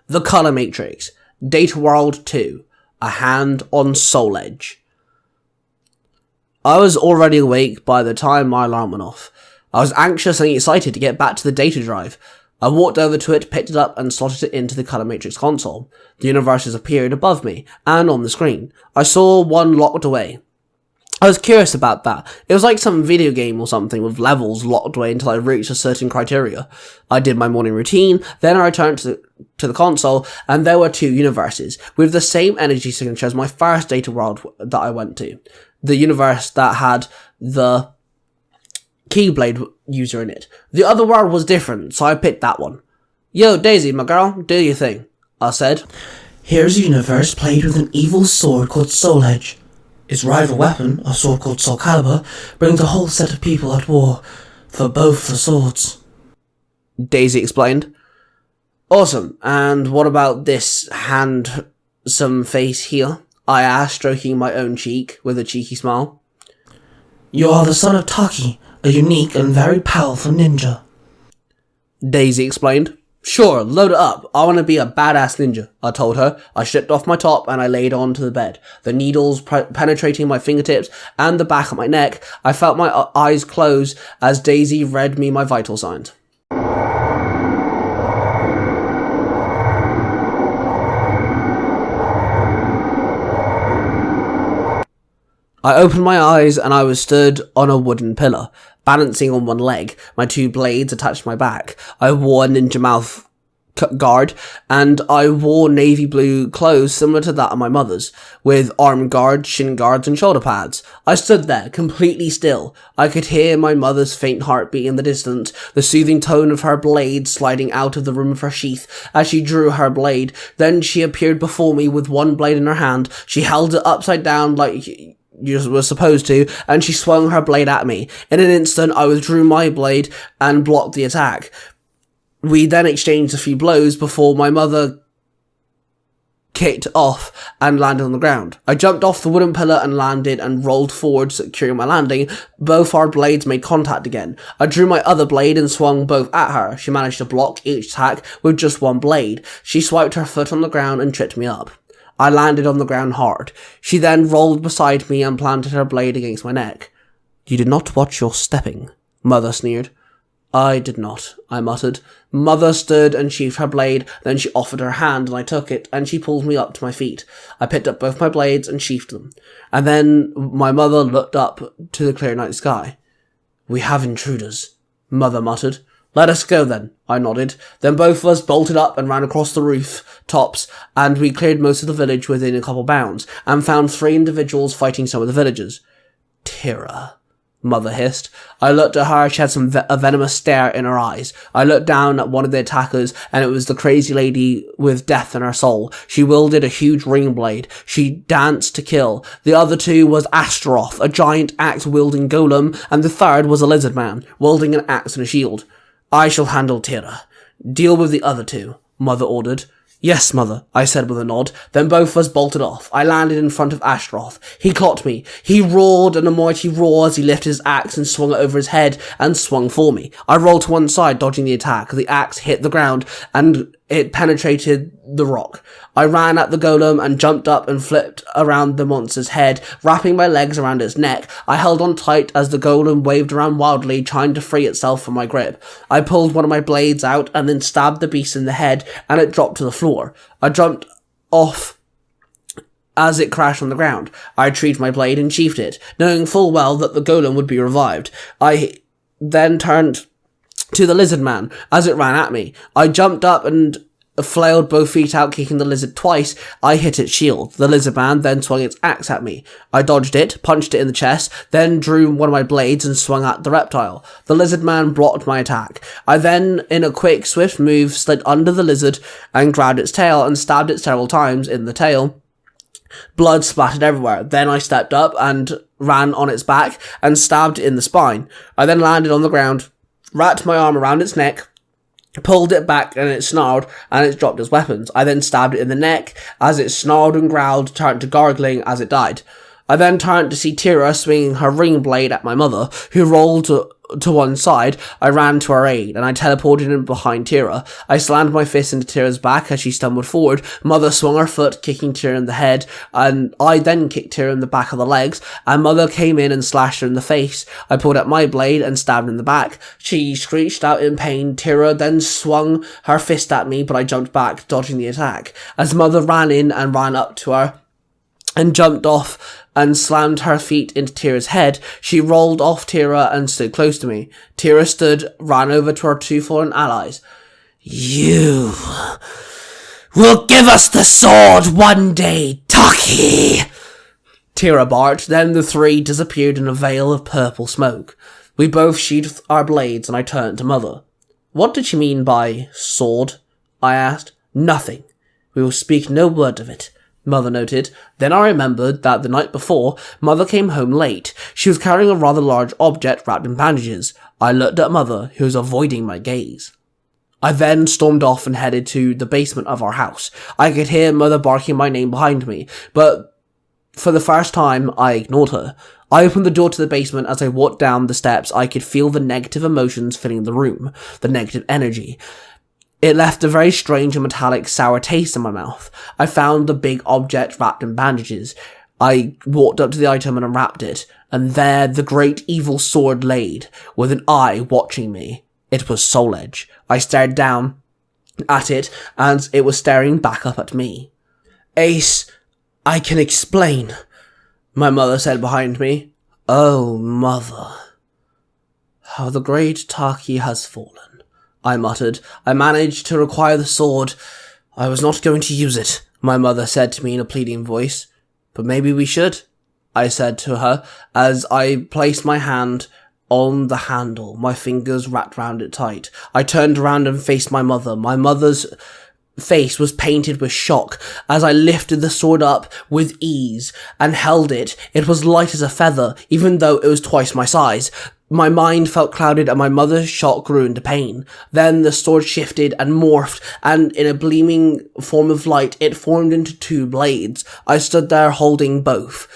The Color Matrix, Data World 2, A Hand on Soul Edge. I was already awake by the time my alarm went off. I was anxious and excited to get back to the data drive. I walked over to it, picked it up, and slotted it into the Color Matrix console. The universes appeared above me, and on the screen. I saw one locked away. I was curious about that. It was like some video game or something with levels locked away until I reached a certain criteria. I did my morning routine, then I returned to the console, and there were 2 universes, with the same energy signature as my first data world that I went to. The universe that had the Keyblade user in it. The other world was different, so I picked that one. Yo, Daisy, my girl, do your thing, I said. Here's a universe played with an evil sword called Soul Edge. Its rival weapon, a sword called Soul Calibur, brings a whole set of people at war for both the swords. Daisy explained. Awesome, and what about this handsome face here? I asked, stroking my own cheek with a cheeky smile. You are the son of Taki, a unique and very powerful ninja. Daisy explained. Sure, load it up. I want to be a badass ninja, I told her. I stripped off my top and I laid onto the bed, the needles penetrating my fingertips and the back of my neck. I felt my eyes close as Daisy read me my vital signs. I opened my eyes and I was stood on a wooden pillar, balancing on one leg, my 2 blades attached to my back. I wore a ninja mouth guard, and I wore navy blue clothes similar to that of my mother's, with arm guards, shin guards, and shoulder pads. I stood there, completely still. I could hear my mother's faint heartbeat in the distance, the soothing tone of her blade sliding out of the rim of her sheath as she drew her blade. Then she appeared before me with one blade in her hand. She held it upside down like you were supposed to, and she swung her blade at me. In an instant, I withdrew my blade and blocked the attack. We then exchanged a few blows before my mother kicked off and landed on the ground. I jumped off the wooden pillar and landed and rolled forward, securing my landing. Both our blades made contact again. I drew my other blade and swung both at her. She managed to block each attack with just one blade. She swiped her foot on the ground and tripped me up. I landed on the ground hard. She then rolled beside me and planted her blade against my neck. You did not watch your stepping, Mother sneered. I did not, I muttered. Mother stood and sheathed her blade, then she offered her hand and I took it, and she pulled me up to my feet. I picked up both my blades and sheathed them. And then my mother looked up to the clear night sky. We have intruders, Mother muttered. Let us go then, I nodded. Then both of us bolted up and ran across the roof tops, and we cleared most of the village within a couple bounds, and found 3 individuals fighting some of the villagers. Tira, Mother hissed. I looked at her. She had a venomous stare in her eyes. I looked down at one of the attackers, and it was the crazy lady with death in her soul. She wielded a huge ring blade. She danced to kill. The other 2 was Astaroth, a giant axe-wielding golem, and the third was a lizard man, wielding an axe and a shield. I shall handle Tira. Deal with the other 2, Mother ordered. Yes, Mother, I said with a nod. Then both of us bolted off. I landed in front of Astaroth. He caught me. He roared in a mighty roar as he lifted his axe and swung it over his head and swung for me. I rolled to one side, dodging the attack. The axe hit the ground and it penetrated the rock. I ran at the golem and jumped up and flipped around the monster's head, wrapping my legs around its neck. I held on tight as the golem waved around wildly, trying to free itself from my grip. I pulled one of my blades out and then stabbed the beast in the head, and it dropped to the floor. I jumped off as it crashed on the ground. I retrieved my blade and sheathed it, knowing full well that the golem would be revived. I then turned to the lizard man as it ran at me. I jumped up and flailed both feet out, kicking the lizard twice. I hit its shield. The lizard man then swung its axe at me. I dodged it, punched it in the chest, then drew one of my blades and swung at the reptile. The lizard man blocked my attack. I then, in a quick, swift move, slid under the lizard and grabbed its tail and stabbed it several times in the tail. Blood splattered everywhere. Then I stepped up and ran on its back and stabbed it in the spine. I then landed on the ground, wrapped my arm around its neck, pulled it back, and it snarled, and it dropped its weapons. I then stabbed it in the neck as it snarled and growled, turned to gargling as it died. I then turned to see Tira swinging her ring blade at my mother, who rolled to one side. I ran to her aid, and I teleported in behind Tira. I slammed my fist into Tira's back as she stumbled forward. Mother swung her foot, kicking Tira in the head, and I then kicked Tira in the back of the legs, and Mother came in and slashed her in the face. I pulled out my blade and stabbed in the back. She screeched out in pain. Tira then swung her fist at me, but I jumped back, dodging the attack. As Mother ran in and ran up to her and jumped off and slammed her feet into Tira's head, she rolled off Tira and stood close to me. Tira ran over to our two fallen allies. "You will give us the sword one day, Taki!" Tira barked, then the three disappeared in a veil of purple smoke. We both sheathed our blades, and I turned to Mother. "What did she mean by sword?" I asked. "Nothing. We will speak no word of it," Mother noted. Then I remembered that the night before, Mother came home late. She was carrying a rather large object wrapped in bandages. I looked at Mother, who was avoiding my gaze. I then stormed off and headed to the basement of our house. I could hear Mother barking my name behind me, but for the first time, I ignored her. I opened the door to the basement. As I walked down the steps, I could feel the negative emotions filling the room, the negative energy. It left a very strange and metallic sour taste in my mouth. I found the big object wrapped in bandages. I walked up to the item and unwrapped it, and there the great evil sword laid, with an eye watching me. It was Soul Edge. I stared down at it, and it was staring back up at me. "Ace, I can explain," my mother said behind me. "Oh, Mother. How the great Taki has fallen," I muttered. "I managed to acquire the sword. I was not going to use it," my mother said to me in a pleading voice. "But maybe we should," I said to her as I placed my hand on the handle, my fingers wrapped round it tight. I turned around and faced my mother. My mother's face was painted with shock as I lifted the sword up with ease and held it. It was light as a feather, even though it was twice my size. My mind felt clouded and my mother's shock grew into pain. Then the sword shifted and morphed, and in a gleaming form of light, it formed into two blades. I stood there holding both.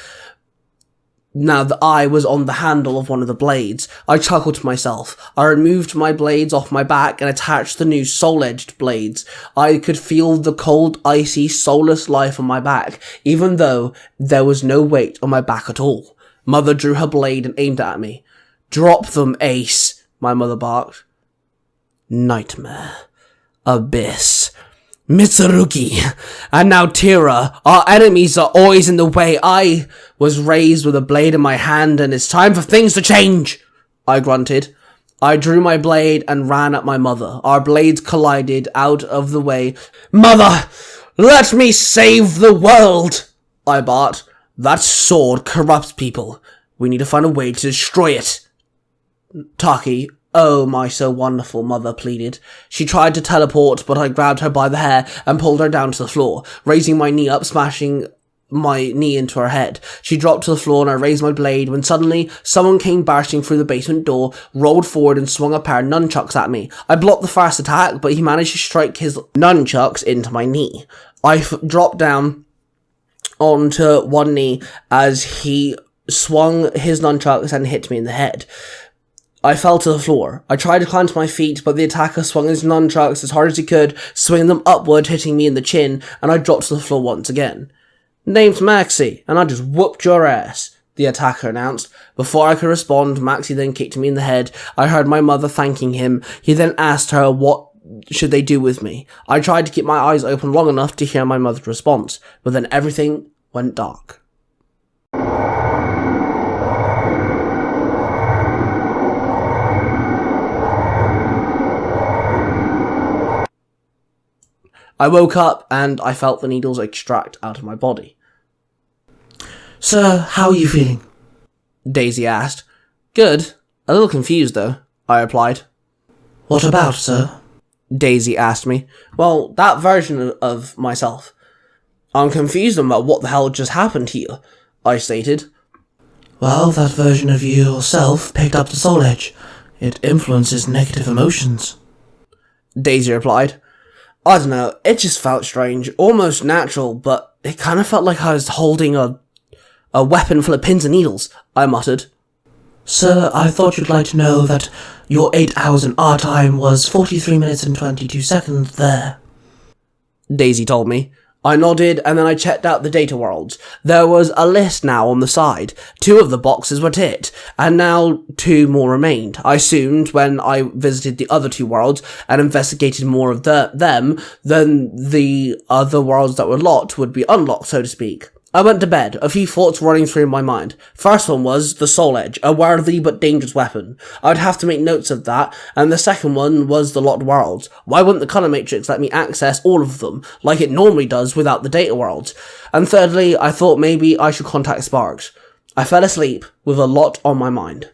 Now the eye was on the handle of one of the blades. I chuckled to myself. I removed my blades off my back and attached the new soul-edged blades. I could feel the cold, icy, soulless life on my back, even though there was no weight on my back at all. Mother drew her blade and aimed at me. "Drop them, Ace," my mother barked. Nightmare. Abyss. Mitsurugi, and now Tira. Our enemies are always in the way. I was raised with a blade in my hand, and it's time for things to change, I grunted. I drew my blade and ran at my mother. Our blades collided out of the way. "Mother, let me save the world," I barked. "That sword corrupts people. We need to find a way to destroy it." Taki, "Oh, my so wonderful mother," pleaded. She tried to teleport, but I grabbed her by the hair and pulled her down to the floor, raising my knee up, smashing my knee into her head. She dropped to the floor and I raised my blade when suddenly someone came bursting through the basement door, rolled forward and swung a pair of nunchucks at me. I blocked the first attack, but he managed to strike his nunchucks into my knee. I dropped down onto one knee as he swung his nunchucks and hit me in the head. I fell to the floor. I tried to climb to my feet, but the attacker swung his nunchucks as hard as he could, swinging them upward, hitting me in the chin, and I dropped to the floor once again. "Name's Maxie, and I just whooped your ass," the attacker announced. Before I could respond, Maxie then kicked me in the head. I heard my mother thanking him. He then asked her what should they do with me. I tried to keep my eyes open long enough to hear my mother's response, but then everything went dark. I woke up and I felt the needles extract out of my body. "Sir, how are you feeling?" Daisy asked. "Good. A little confused, though," I replied. "What about, sir?" Daisy asked me. "Well, that version of myself. I'm confused about what the hell just happened here," I stated. "Well, that version of yourself picked up the soul edge. It influences negative emotions." Daisy replied. "I don't know, it just felt strange, almost natural, but it kind of felt like I was holding a A weapon full of pins and needles, I muttered. Sir, I thought you'd like to know that your 8 hours in our time was 43 minutes and 22 seconds there. Daisy told me. I nodded, and then I checked out the data worlds. There was a list now on the side. 2 of the boxes were ticked, and now 2 more remained. I assumed when I visited the other 2 worlds and investigated more of them, then the other worlds that were locked would be unlocked, so to speak. I went to bed, a few thoughts running through my mind. First one was the Soul Edge, a worthy but dangerous weapon. I'd have to make notes of that, and the second one was the locked worlds. Why wouldn't the colour matrix let me access all of them, like it normally does without the data worlds? And thirdly, I thought maybe I should contact Sparks. I fell asleep with a lot on my mind.